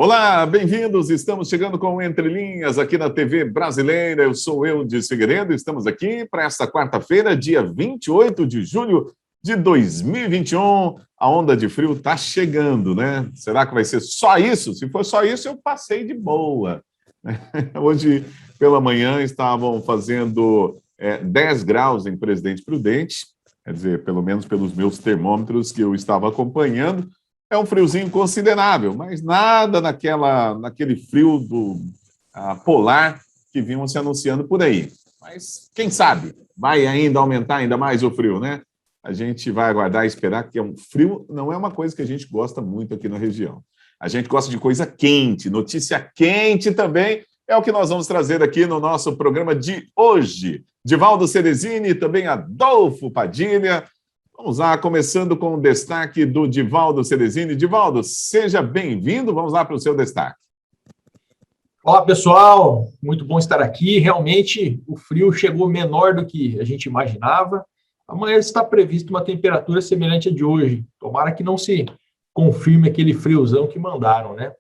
Olá, bem-vindos. Estamos chegando com Entre Linhas aqui na TV Brasileira. Eu sou Eudes Figueiredo. Estamos aqui para esta quarta-feira, dia 28 de julho de 2021. A onda de frio está chegando, né? Será que vai ser só isso? Se for só isso, eu passei de boa. Hoje, pela manhã, estavam fazendo 10 graus em Presidente Prudente, quer dizer, pelo menos pelos meus termômetros que eu estava acompanhando. É um friozinho considerável, mas nada naquele frio polar que vinham se anunciando por aí. Mas quem sabe vai ainda aumentar ainda mais o frio, né? A gente vai aguardar e esperar, que um frio não é uma coisa que a gente gosta muito aqui na região. A gente gosta de coisa quente, notícia quente também é o que nós vamos trazer aqui no nosso programa de hoje. Divaldo Ceresini e também Adolfo Padilha. Vamos lá, começando com o destaque do Divaldo Ceresini. Divaldo, seja bem-vindo. Vamos lá para o seu destaque. Olá, pessoal. Muito bom estar aqui. Realmente, o frio chegou menor do que a gente imaginava. Amanhã está prevista uma temperatura semelhante à de hoje. Tomara que não se confirme aquele friozão que mandaram, né?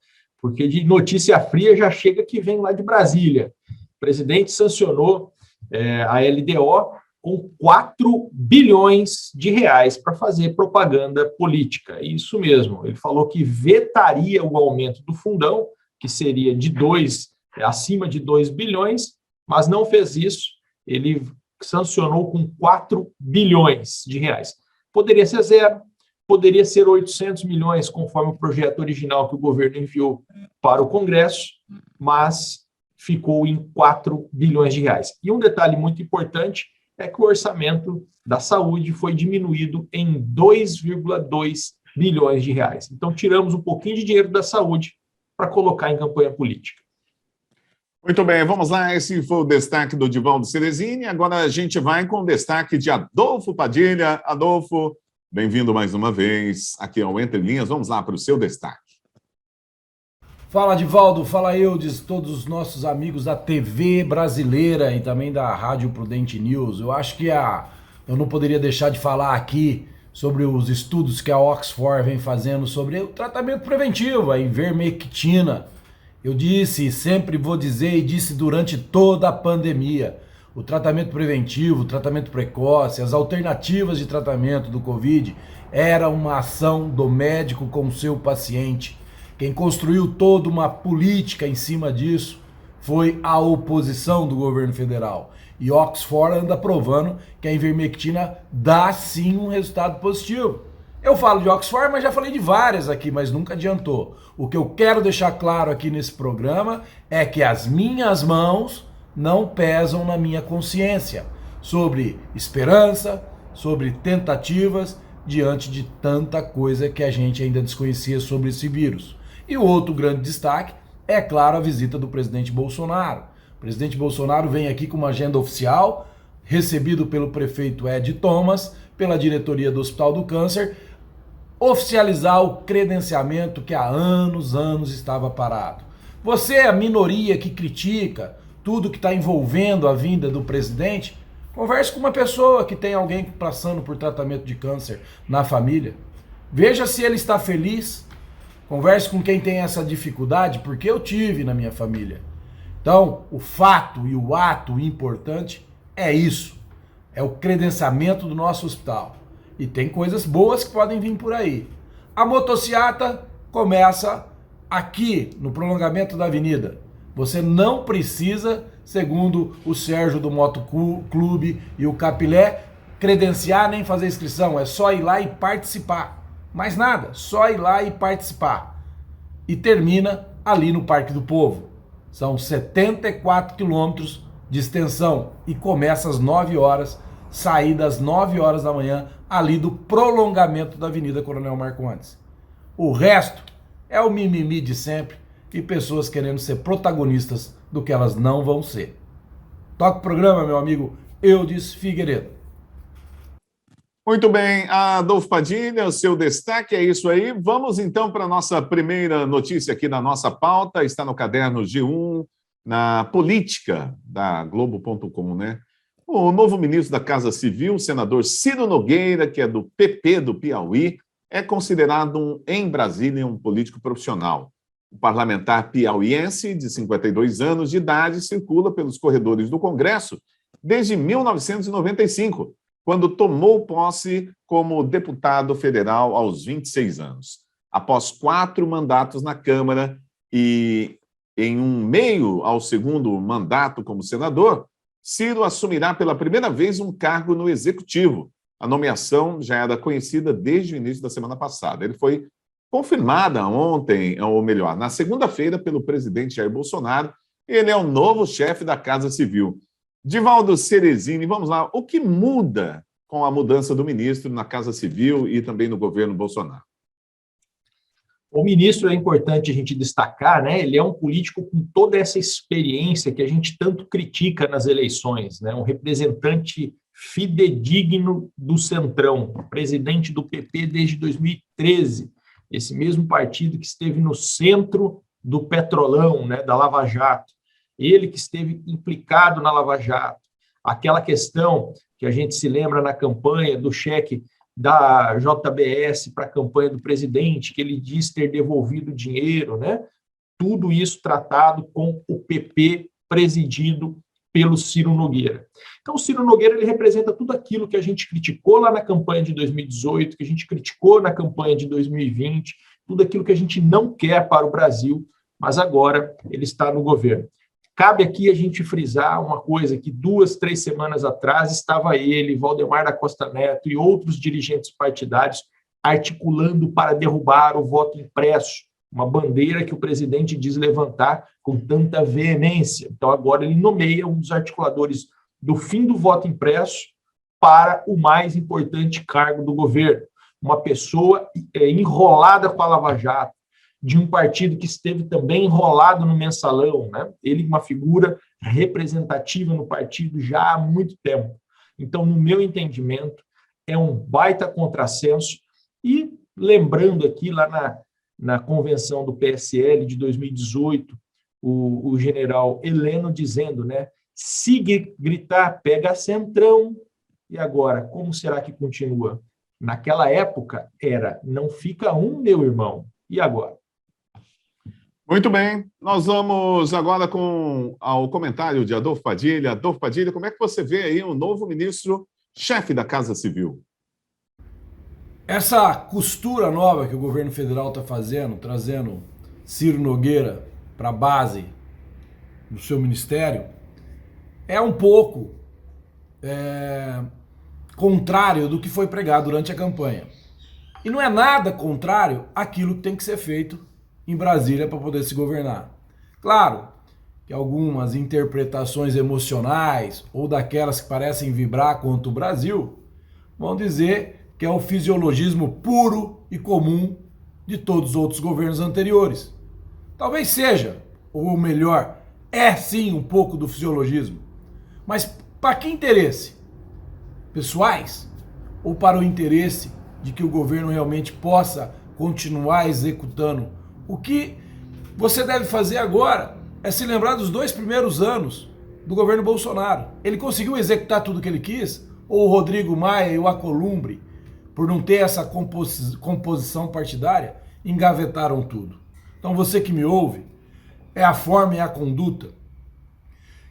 Porque de notícia fria já chega que vem lá de Brasília. O presidente sancionou a LDO com 4 bilhões de reais para fazer propaganda política. Isso mesmo, ele falou que vetaria o aumento do fundão, que seria acima de 2 bilhões, mas não fez isso. Ele sancionou com 4 bilhões de reais. Poderia ser zero, poderia ser 800 milhões, conforme o projeto original que o governo enviou para o Congresso, mas ficou em 4 bilhões de reais. E um detalhe muito importante é que o orçamento da saúde foi diminuído em 2,2 bilhões de reais. Então, tiramos um pouquinho de dinheiro da saúde para colocar em campanha política. Muito bem, vamos lá. Esse foi o destaque do Divaldo Ceresini. Agora a gente vai com o destaque de Adolfo Padilha. Adolfo, bem-vindo mais uma vez aqui ao Entre Linhas. Vamos lá para o seu destaque. Fala, Divaldo, fala, Eudes, todos os nossos amigos da TV Brasileira e também da Rádio Prudente News. Eu acho que eu não poderia deixar de falar aqui sobre os estudos que a Oxford vem fazendo sobre o tratamento preventivo, a ivermectina. Eu disse, sempre vou dizer e disse durante toda a pandemia, o tratamento preventivo, o tratamento precoce, as alternativas de tratamento do Covid era uma ação do médico com o seu paciente. Quem construiu toda uma política em cima disso foi a oposição do governo federal. E Oxford anda provando que a ivermectina dá sim um resultado positivo. Eu falo de Oxford, mas já falei de várias aqui, mas nunca adiantou. O que eu quero deixar claro aqui nesse programa é que as minhas mãos não pesam na minha consciência sobre esperança, sobre tentativas, diante de tanta coisa que a gente ainda desconhecia sobre esse vírus. E o outro grande destaque é, claro, a visita do presidente Bolsonaro. O presidente Bolsonaro vem aqui com uma agenda oficial, recebido pelo prefeito Ed Thomas, pela diretoria do Hospital do Câncer, oficializar o credenciamento que há anos estava parado. Você, a minoria que critica tudo que está envolvendo a vinda do presidente, converse com uma pessoa que tem alguém passando por tratamento de câncer na família. Veja se ele está feliz. Converse com quem tem essa dificuldade, porque eu tive na minha família. Então, o fato e o ato importante é isso. É o credenciamento do nosso hospital. E tem coisas boas que podem vir por aí. A motociata começa aqui, no prolongamento da avenida. Você não precisa, segundo o Sérgio do Motoclube e o Capilé, credenciar nem fazer inscrição. É só ir lá e participar. Mais nada, só ir lá e participar. E termina ali no Parque do Povo. São 74 quilômetros de extensão e começa às 9 horas, saída às 9 horas da manhã, ali do prolongamento da Avenida Coronel Marcondes. O resto é o mimimi de sempre e pessoas querendo ser protagonistas do que elas não vão ser. Toca o programa, meu amigo Eudes Figueiredo. Muito bem, Adolfo Padilha, o seu destaque é isso aí. Vamos então para a nossa primeira notícia aqui na nossa pauta, está no caderno G1, na política da Globo.com, né? O novo ministro da Casa Civil, o senador Ciro Nogueira, que é do PP do Piauí, é considerado em Brasília um político profissional. O parlamentar piauiense, de 52 anos de idade, circula pelos corredores do Congresso desde 1995, quando tomou posse como deputado federal aos 26 anos. Após 4 mandatos na Câmara e em um meio ao segundo mandato como senador, Ciro assumirá pela primeira vez um cargo no Executivo. A nomeação já era conhecida desde o início da semana passada. Ele foi confirmada ontem, ou melhor, na segunda-feira, pelo presidente Jair Bolsonaro. Ele é o novo chefe da Casa Civil. Divaldo Ceresini, vamos lá. O que muda com a mudança do ministro na Casa Civil e também no governo Bolsonaro? O ministro é importante a gente destacar, né? Ele é um político com toda essa experiência que a gente tanto critica nas eleições, né? Um representante fidedigno do Centrão, presidente do PP desde 2013, esse mesmo partido que esteve no centro do Petrolão, né? Da Lava Jato. Ele que esteve implicado na Lava Jato. Aquela questão que a gente se lembra na campanha do cheque da JBS para a campanha do presidente, que ele diz ter devolvido dinheiro, né? Tudo isso tratado com o PP presidido pelo Ciro Nogueira. Então, o Ciro Nogueira ele representa tudo aquilo que a gente criticou lá na campanha de 2018, que a gente criticou na campanha de 2020, tudo aquilo que a gente não quer para o Brasil, mas agora ele está no governo. Cabe aqui a gente frisar uma coisa, que 2, 3 semanas atrás estava ele, Valdemar da Costa Neto e outros dirigentes partidários articulando para derrubar o voto impresso, uma bandeira que o presidente diz levantar com tanta veemência. Então agora ele nomeia um dos articuladores do fim do voto impresso para o mais importante cargo do governo, uma pessoa enrolada com a Lava Jato, de um partido que esteve também enrolado no mensalão, né? Ele uma figura representativa no partido já há muito tempo. Então, no meu entendimento, é um baita contrassenso. E lembrando aqui, lá na convenção do PSL de 2018, o general Heleno dizendo, né? Se gritar, pega Centrão. E agora, como será que continua? Naquela época, era não fica um, meu irmão. E agora? Muito bem, nós vamos agora com o comentário de Adolfo Padilha. Adolfo Padilha, como é que você vê aí o novo ministro-chefe da Casa Civil? Essa costura nova que o governo federal está fazendo, trazendo Ciro Nogueira para a base do seu ministério, é um pouco contrário do que foi pregado durante a campanha. E não é nada contrário àquilo que tem que ser feito em Brasília para poder se governar. Claro que algumas interpretações emocionais ou daquelas que parecem vibrar contra o Brasil vão dizer que é o fisiologismo puro e comum de todos os outros governos anteriores. Talvez seja, ou melhor, é sim um pouco do fisiologismo. Mas para que interesse? Pessoais? Ou para o interesse de que o governo realmente possa continuar executando? O que você deve fazer agora é se lembrar dos 2 primeiros anos do governo Bolsonaro. Ele conseguiu executar tudo o que ele quis? Ou o Rodrigo Maia e o Alcolumbre, por não ter essa composição partidária, engavetaram tudo? Então você que me ouve, é a forma e a conduta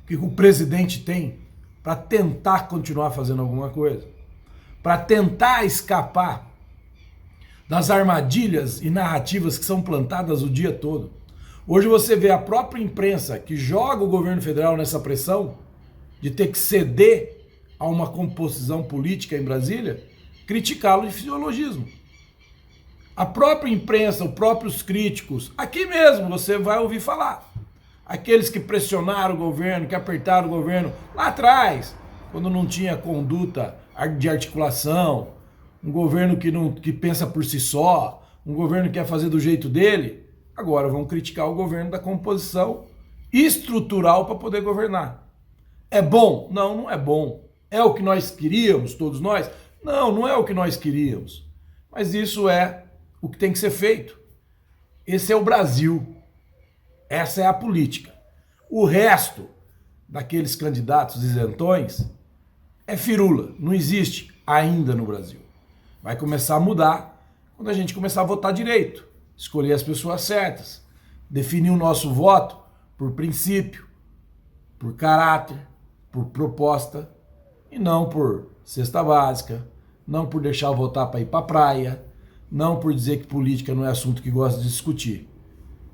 que o presidente tem para tentar continuar fazendo alguma coisa, para tentar escapar das armadilhas e narrativas que são plantadas o dia todo. Hoje você vê a própria imprensa que joga o governo federal nessa pressão de ter que ceder a uma composição política em Brasília, criticá-lo de fisiologismo. A própria imprensa, os próprios críticos, aqui mesmo você vai ouvir falar. Aqueles que pressionaram o governo, que apertaram o governo lá atrás, quando não tinha conduta de articulação, um governo que pensa por si só, um governo que quer fazer do jeito dele, agora vão criticar o governo da composição estrutural para poder governar. É bom? Não, não é bom. É o que nós queríamos, todos nós? Não, não é o que nós queríamos. Mas isso é o que tem que ser feito. Esse é o Brasil. Essa é a política. O resto daqueles candidatos isentões é firula. Não existe ainda no Brasil. Vai começar a mudar quando a gente começar a votar direito, escolher as pessoas certas, definir o nosso voto por princípio, por caráter, por proposta, e não por cesta básica, não por deixar eu votar para ir para a praia, não por dizer que política não é assunto que gosta de discutir.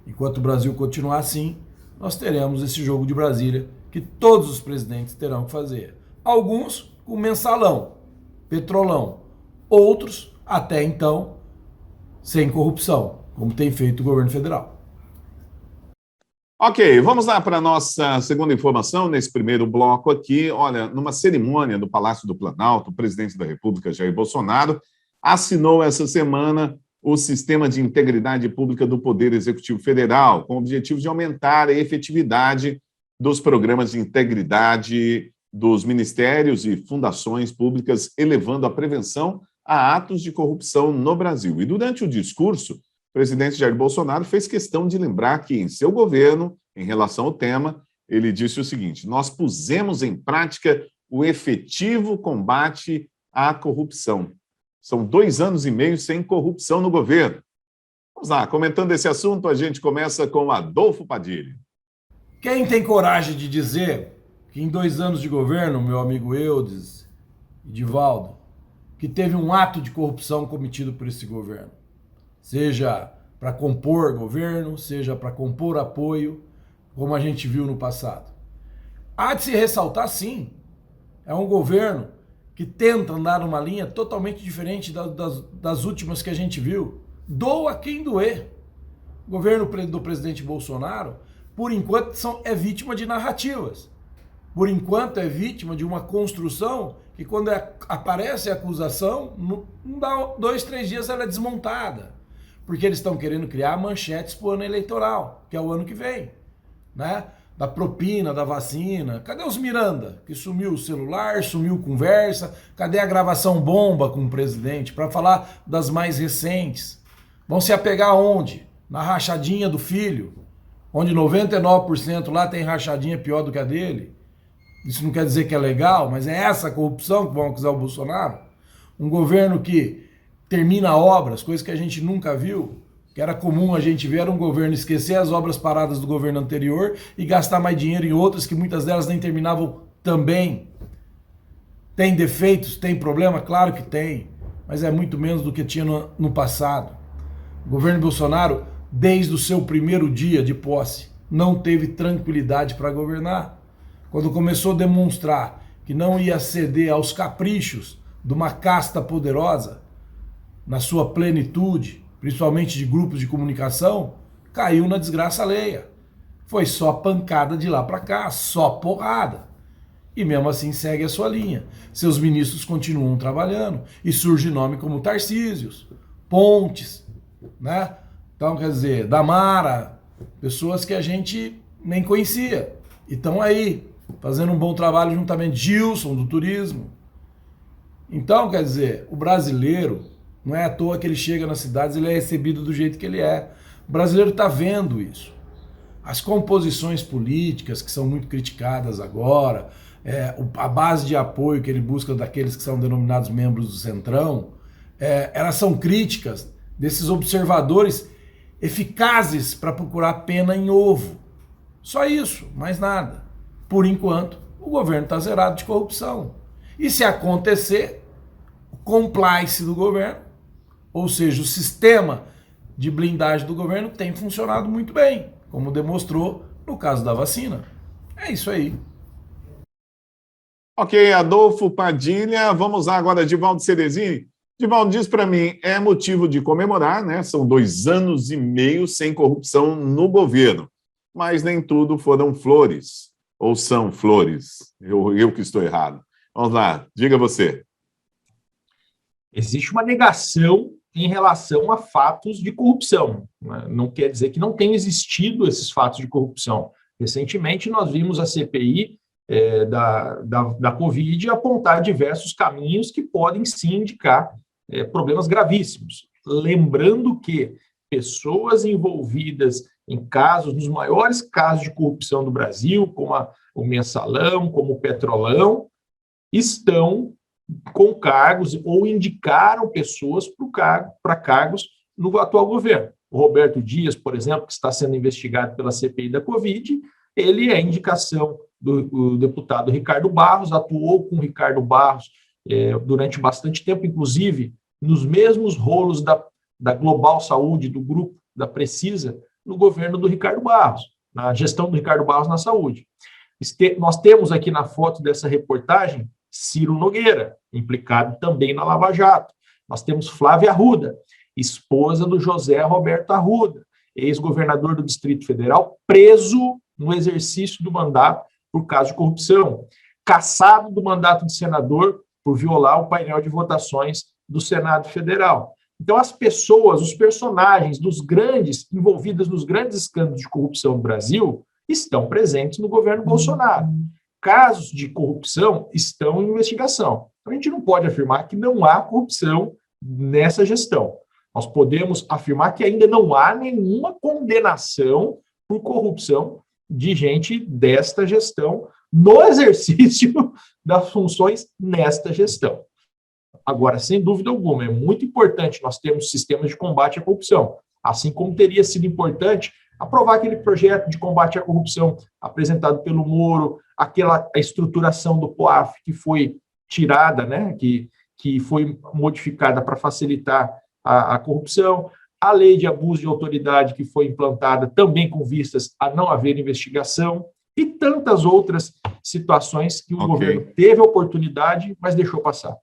Enquanto o Brasil continuar assim, nós teremos esse jogo de Brasília que todos os presidentes terão que fazer. Alguns com mensalão, petrolão, outros, até então, sem corrupção, como tem feito o governo federal. Ok, vamos lá para a nossa segunda informação nesse primeiro bloco aqui. Olha, numa cerimônia no Palácio do Planalto, o presidente da República, Jair Bolsonaro, assinou essa semana o Sistema de Integridade Pública do Poder Executivo Federal, com o objetivo de aumentar a efetividade dos programas de integridade dos ministérios e fundações públicas, elevando a prevenção a atos de corrupção no Brasil. E durante o discurso, o presidente Jair Bolsonaro fez questão de lembrar que, em seu governo, em relação ao tema, ele disse o seguinte: nós pusemos em prática o efetivo combate à corrupção. São 2 anos e meio sem corrupção no governo. Vamos lá, comentando esse assunto, a gente começa com Adolfo Padilha. Quem tem coragem de dizer que em 2 anos de governo, meu amigo Eudes e Divaldo, que teve um ato de corrupção cometido por esse governo? Seja para compor governo, seja para compor apoio, como a gente viu no passado. Há de se ressaltar, sim, é um governo que tenta andar numa linha totalmente diferente das últimas que a gente viu. Doa quem doer. O governo do presidente Bolsonaro, por enquanto, é vítima de narrativas. Por enquanto, é vítima de uma construção que, quando aparece a acusação, não dá 2, 3 dias ela é desmontada. Porque eles estão querendo criar manchetes para o ano eleitoral, que é o ano que vem, né? Da propina, da vacina. Cadê os Miranda? Que sumiu o celular, sumiu conversa. Cadê a gravação bomba com o presidente para falar das mais recentes? Vão se apegar onde? Na rachadinha do filho, onde 99% lá tem rachadinha pior do que a dele. Isso não quer dizer que é legal, mas é essa corrupção que vão acusar o Bolsonaro? Um governo que termina obras, coisa que a gente nunca viu, que era comum a gente ver, era um governo esquecer as obras paradas do governo anterior e gastar mais dinheiro em outras que muitas delas nem terminavam também. Tem defeitos, tem problema? Claro que tem, mas é muito menos do que tinha no passado. O governo Bolsonaro, desde o seu primeiro dia de posse, não teve tranquilidade para governar. Quando começou a demonstrar que não ia ceder aos caprichos de uma casta poderosa, na sua plenitude, principalmente de grupos de comunicação, caiu na desgraça alheia. Foi só pancada de lá para cá, só porrada. E mesmo assim segue a sua linha. Seus ministros continuam trabalhando e surge nome como Tarcísios, Pontes, né? Então, quer dizer, Damara, pessoas que a gente nem conhecia. E estão aí, fazendo um bom trabalho juntamente. Gilson, do turismo. Então, quer dizer, o brasileiro, não é à toa que ele chega nas cidades, ele é recebido do jeito que ele é. O brasileiro está vendo isso. As composições políticas, que são muito criticadas agora, a base de apoio que ele busca daqueles que são denominados membros do Centrão, elas são críticas desses observadores eficazes para procurar pena em ovo. Só isso, mais nada. Por enquanto, o governo está zerado de corrupção. E se acontecer, o compliance do governo, ou seja, o sistema de blindagem do governo tem funcionado muito bem, como demonstrou no caso da vacina. É isso aí. Ok, Adolfo Padilha. Vamos lá agora, Divaldo Ceresini. Divaldo, diz para mim, é motivo de comemorar, né? São 2 anos e meio sem corrupção no governo, mas nem tudo foram flores, ou são flores. Eu que estou errado. Vamos lá, diga você. Existe uma negação em relação a fatos de corrupção. Não quer dizer que não tenham existido esses fatos de corrupção. Recentemente, nós vimos a CPI da Covid apontar diversos caminhos que podem sim indicar problemas gravíssimos. Lembrando que pessoas envolvidas em casos, nos maiores casos de corrupção do Brasil, como o Mensalão, como o Petrolão, estão com cargos ou indicaram pessoas para cargos no atual governo. O Roberto Dias, por exemplo, que está sendo investigado pela CPI da Covid, ele é indicação do deputado Ricardo Barros, atuou com o Ricardo Barros durante bastante tempo, inclusive nos mesmos rolos da Global Saúde, do grupo da Precisa, no governo do Ricardo Barros, na gestão do Ricardo Barros na saúde. Nós temos aqui na foto dessa reportagem Ciro Nogueira, implicado também na Lava Jato. Nós temos Flávia Arruda, esposa do José Roberto Arruda, ex-governador do Distrito Federal, preso no exercício do mandato por caso de corrupção, cassado do mandato de senador por violar o painel de votações do Senado Federal. Então, as pessoas, os personagens dos grandes, envolvidos nos grandes escândalos de corrupção do Brasil, estão presentes no governo Bolsonaro. Casos de corrupção estão em investigação. Então, a gente não pode afirmar que não há corrupção nessa gestão. Nós podemos afirmar que ainda não há nenhuma condenação por corrupção de gente desta gestão no exercício das funções nesta gestão. Agora, sem dúvida alguma, é muito importante nós termos sistemas de combate à corrupção, assim como teria sido importante aprovar aquele projeto de combate à corrupção apresentado pelo Moro, a estruturação do POAF que foi tirada, né, que foi modificada para facilitar a corrupção, a lei de abuso de autoridade que foi implantada também com vistas a não haver investigação e tantas outras situações que o governo teve a oportunidade, mas deixou passar.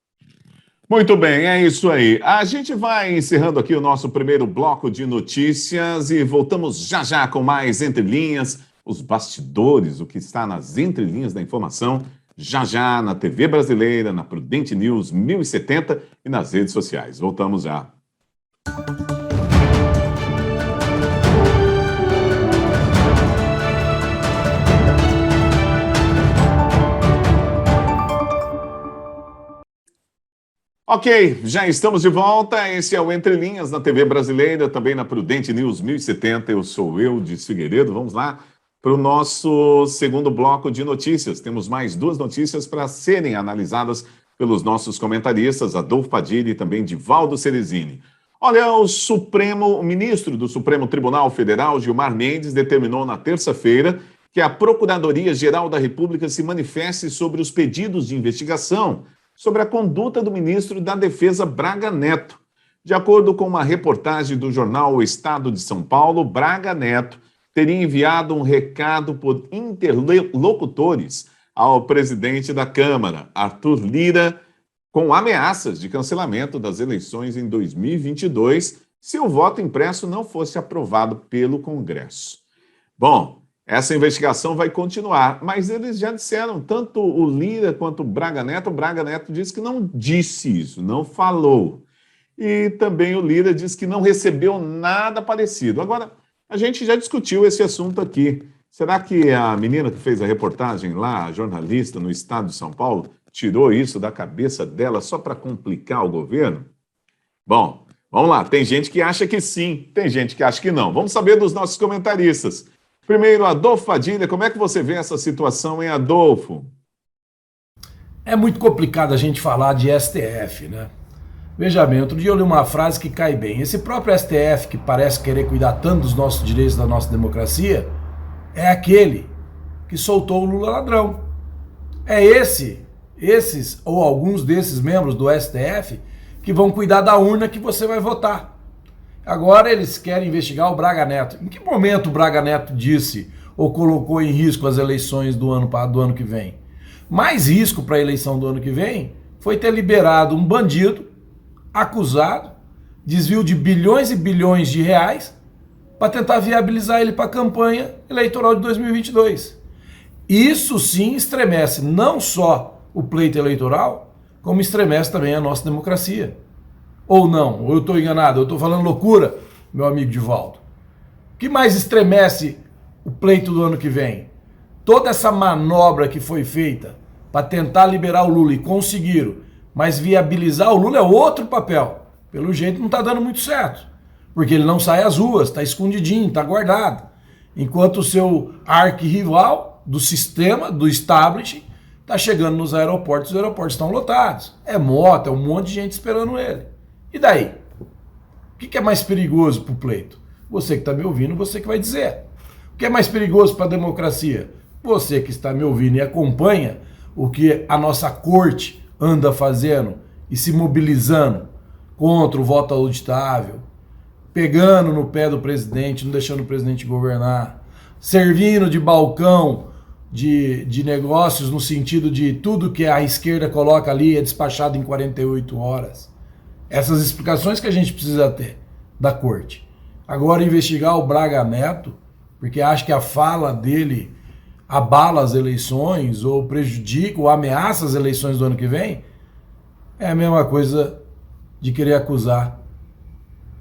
Muito bem, é isso aí. A gente vai encerrando aqui o nosso primeiro bloco de notícias e voltamos já já com mais Entre Linhas, os bastidores, o que está nas entrelinhas da informação, já já na TV Brasileira, na Prudente News 1070 e nas redes sociais. Voltamos já. Ok, já estamos de volta. Esse é o Entre Linhas na TV Brasileira, também na Prudente News 1070. Eu sou Eudes Figueiredo. Vamos lá para o nosso segundo bloco de notícias. Temos mais duas notícias para serem analisadas pelos nossos comentaristas, Adolfo Padilha e também Divaldo Ceresini. Olha, o ministro do Supremo Tribunal Federal, Gilmar Mendes, determinou na terça-feira que a Procuradoria-Geral da República se manifeste sobre os pedidos de investigação sobre a conduta do ministro da Defesa, Braga Neto. De acordo com uma reportagem do jornal O Estado de São Paulo, Braga Neto teria enviado um recado por interlocutores ao presidente da Câmara, Arthur Lira, com ameaças de cancelamento das eleições em 2022, se o voto impresso não fosse aprovado pelo Congresso. Bom, essa investigação vai continuar, mas eles já disseram, tanto o Lira quanto o Braga Neto disse que não disse isso, não falou. E também o Lira disse que não recebeu nada parecido. Agora, a gente já discutiu esse assunto aqui. Será que a menina que fez a reportagem lá, a jornalista no Estado de São Paulo, tirou isso da cabeça dela só para complicar o governo? Bom, vamos lá. Tem gente que acha que sim, tem gente que acha que não. Vamos saber dos nossos comentaristas. Primeiro, Adolfo Padilha, como é que você vê essa situação, hein, Adolfo? É muito complicado a gente falar de STF, né? Veja bem, outro dia eu li uma frase que cai bem. Esse próprio STF, que parece querer cuidar tanto dos nossos direitos, da nossa democracia, é aquele que soltou o Lula ladrão. É esses ou alguns desses membros do STF que vão cuidar da urna que você vai votar. Agora eles querem investigar o Braga Neto. Em que momento o Braga Neto disse ou colocou em risco as eleições do ano que vem? Mais risco para a eleição do ano que vem foi ter liberado um bandido acusado, desvio de bilhões e bilhões de reais, para tentar viabilizar ele para a campanha eleitoral de 2022. Isso sim estremece não só o pleito eleitoral, como estremece também a nossa democracia. Ou não? Ou eu estou enganado? Eu estou falando loucura, meu amigo Divaldo? O que mais estremece o pleito do ano que vem? Toda essa manobra que foi feita para tentar liberar o Lula e conseguiram, mas viabilizar o Lula é outro papel. Pelo jeito não está dando muito certo, porque ele não sai às ruas, está escondidinho, está guardado. Enquanto o seu arquirrival do sistema, do establishment, está chegando nos aeroportos, os aeroportos estão lotados. É moto, é um monte de gente esperando ele. E daí? O que é mais perigoso para o pleito? Você que está me ouvindo, você que vai dizer. O que é mais perigoso para a democracia? Você que está me ouvindo e acompanha o que a nossa corte anda fazendo e se mobilizando contra o voto auditável, pegando no pé do presidente, não deixando o presidente governar, servindo de balcão de negócios no sentido de tudo que a esquerda coloca ali é despachado em 48 horas. Essas explicações que a gente precisa ter da corte. Agora, investigar o Braga Neto, porque acha que a fala dele abala as eleições ou prejudica ou ameaça as eleições do ano que vem, é a mesma coisa de querer acusar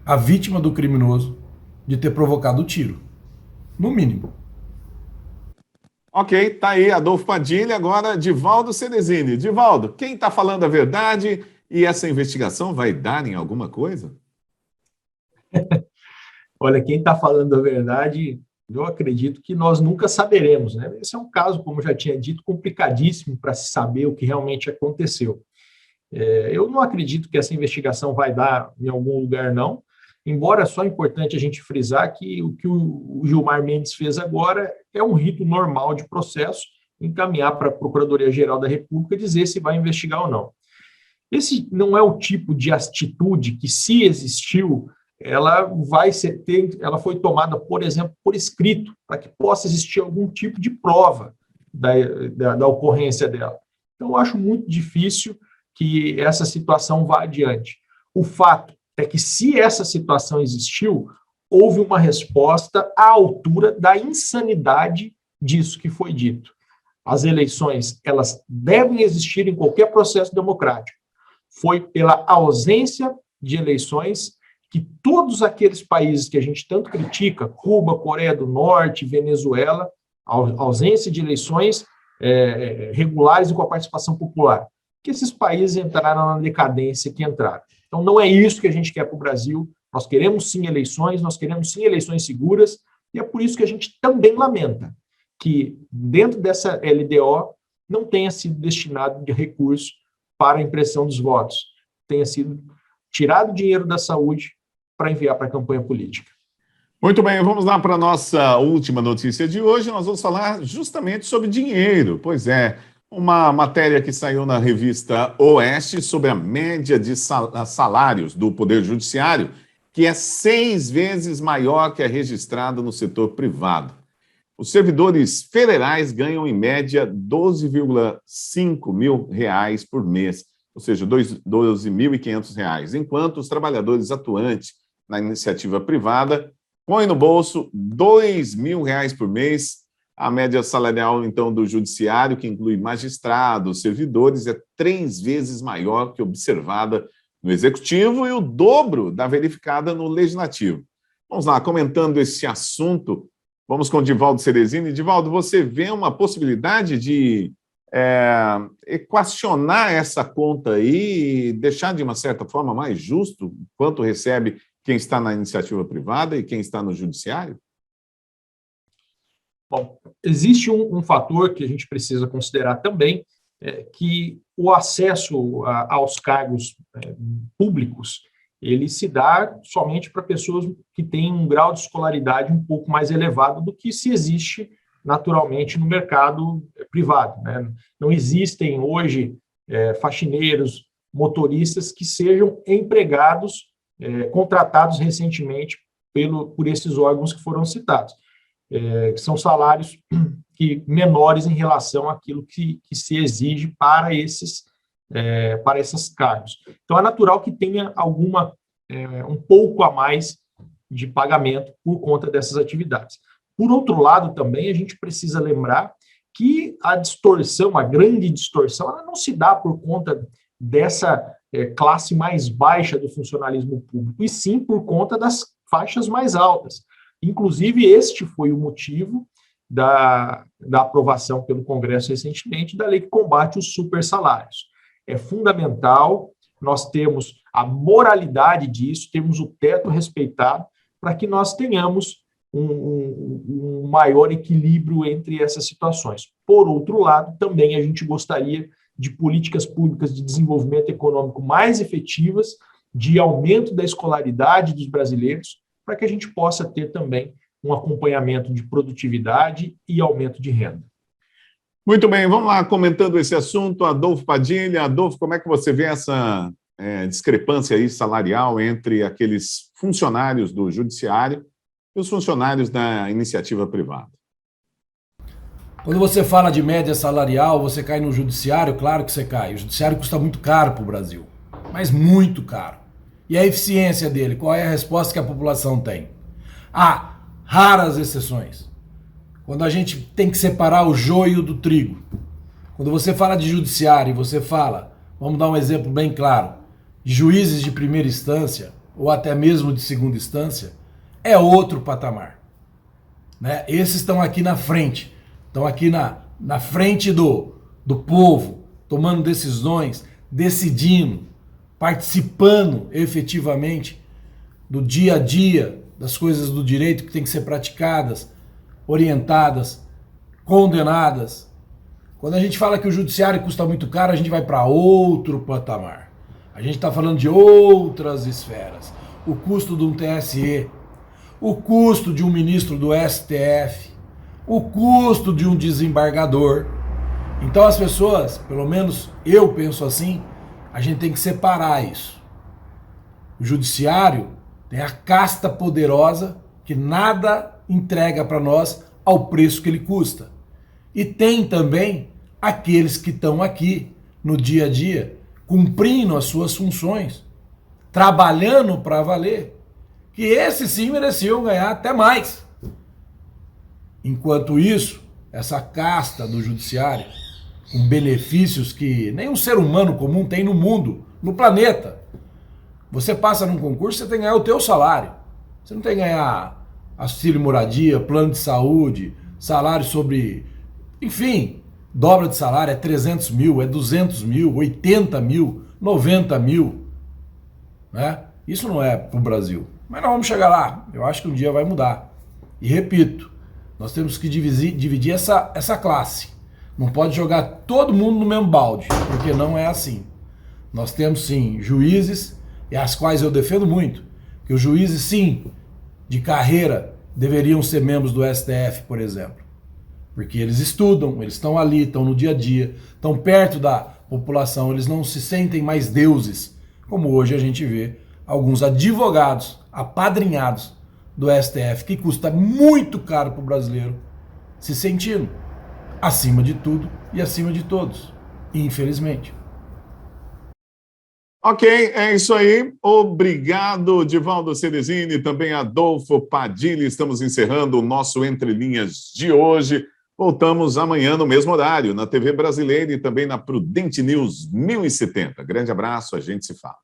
a vítima do criminoso de ter provocado o tiro. No mínimo. Ok, tá aí Adolfo Padilha, agora Divaldo Ceresini. Divaldo, quem está falando a verdade e essa investigação vai dar em alguma coisa? Olha, quem está falando a verdade, eu acredito que nós nunca saberemos, né? Esse é um caso, como eu já tinha dito, complicadíssimo para se saber o que realmente aconteceu. Eu não acredito que essa investigação vai dar em algum lugar, não, embora só é importante a gente frisar que o Gilmar Mendes fez agora é um rito normal de processo, encaminhar para a Procuradoria-Geral da República dizer se vai investigar ou não. Esse não é o tipo de atitude que, se existiu, ela foi tomada, por exemplo, por escrito, para que possa existir algum tipo de prova da ocorrência dela. Então, eu acho muito difícil que essa situação vá adiante. O fato é que, se essa situação existiu, houve uma resposta à altura da insanidade disso que foi dito. As eleições, elas devem existir em qualquer processo democrático. Foi pela ausência de eleições que todos aqueles países que a gente tanto critica, Cuba, Coreia do Norte, Venezuela, a ausência de eleições regulares e com a participação popular, que esses países entraram na decadência que entraram. Então, não é isso que a gente quer para o Brasil. Nós queremos sim eleições, nós queremos sim eleições seguras, e é por isso que a gente também lamenta que, dentro dessa LDO, não tenha sido destinado de recurso para a impressão dos votos, tenha sido tirado dinheiro da saúde para enviar para a campanha política. Muito bem, vamos lá para a nossa última notícia de hoje. Nós vamos falar justamente sobre dinheiro. Pois é, uma matéria que saiu na revista Oeste sobre a média de salários do Poder Judiciário, que é 6 vezes maior que a registrada no setor privado. Os servidores federais ganham, em média, R$ 12,5 mil por mês, ou seja, R$ 12.500, enquanto os trabalhadores atuantes na iniciativa privada põem no bolso R$ 2.000 por mês. A média salarial, então, do judiciário, que inclui magistrados, servidores, é 3 vezes maior que observada no executivo e o dobro da verificada no legislativo. Vamos lá, comentando esse assunto, vamos com Divaldo Ceresini. Divaldo, você vê uma possibilidade de equacionar essa conta aí e deixar, de uma certa forma, mais justo quanto recebe quem está na iniciativa privada e quem está no judiciário? Bom, existe um fator que a gente precisa considerar também, que o acesso aos cargos públicos, ele se dá somente para pessoas que têm um grau de escolaridade um pouco mais elevado do que se existe naturalmente no mercado privado, né? Não existem hoje faxineiros, motoristas que sejam empregados, contratados recentemente por esses órgãos que foram citados. São salários menores em relação àquilo que se exige para esses cargos. Então, é natural que tenha um pouco a mais de pagamento por conta dessas atividades. Por outro lado, também, a gente precisa lembrar que a grande distorção, ela não se dá por conta dessa classe mais baixa do funcionalismo público, e sim por conta das faixas mais altas. Inclusive, este foi o motivo da aprovação pelo Congresso recentemente da lei que combate os supersalários. É fundamental nós termos a moralidade disso, termos o teto respeitado, para que nós tenhamos um maior equilíbrio entre essas situações. Por outro lado, também a gente gostaria de políticas públicas de desenvolvimento econômico mais efetivas, de aumento da escolaridade dos brasileiros, para que a gente possa ter também um acompanhamento de produtividade e aumento de renda. Muito bem, vamos lá, comentando esse assunto, Adolfo Padilha. Adolfo, como é que você vê essa discrepância aí salarial entre aqueles funcionários do judiciário e os funcionários da iniciativa privada? Quando você fala de média salarial, você cai no judiciário, claro que você cai. O judiciário custa muito caro para o Brasil, mas muito caro. E a eficiência dele, qual é a resposta que a população tem? Há raras exceções. Quando a gente tem que separar o joio do trigo. Quando você fala de judiciário e você fala, vamos dar um exemplo bem claro, de juízes de primeira instância ou até mesmo de segunda instância, é outro patamar. Né? Esses estão aqui na frente, estão aqui na frente do povo, tomando decisões, decidindo, participando efetivamente do dia a dia, das coisas do direito que tem que ser praticadas, orientadas, condenadas. Quando a gente fala que o judiciário custa muito caro, a gente vai para outro patamar. A gente está falando de outras esferas. O custo de um TSE, o custo de um ministro do STF, o custo de um desembargador. Então as pessoas, pelo menos eu penso assim, a gente tem que separar isso. O judiciário tem a casta poderosa que nada entrega para nós ao preço que ele custa. E tem também aqueles que estão aqui no dia a dia, cumprindo as suas funções, trabalhando para valer, que esses sim mereciam ganhar até mais. Enquanto isso, essa casta do judiciário, com benefícios que nenhum ser humano comum tem no mundo, no planeta. Você passa num concurso, você tem que ganhar o teu salário. Você não tem que ganhar auxílio moradia, plano de saúde, salário sobre... Enfim, dobra de salário é 300 mil, é 200 mil, 80 mil, 90 mil. Né? Isso não é para o Brasil. Mas nós vamos chegar lá. Eu acho que um dia vai mudar. E repito, nós temos que dividir essa classe. Não pode jogar todo mundo no mesmo balde, porque não é assim. Nós temos sim juízes, e as quais eu defendo muito, que os juízes sim, de carreira, deveriam ser membros do STF, por exemplo. Porque eles estudam, eles estão ali, estão no dia a dia, estão perto da população, eles não se sentem mais deuses, como hoje a gente vê alguns advogados apadrinhados do STF, que custa muito caro para o brasileiro, se sentindo acima de tudo e acima de todos, infelizmente. Ok, é isso aí. Obrigado, Divaldo Ceresini, também Adolfo Padilha. Estamos encerrando o nosso Entre Linhas de hoje. Voltamos amanhã no mesmo horário, na TV Brasileira e também na Prudente News 1070. Grande abraço, a gente se fala.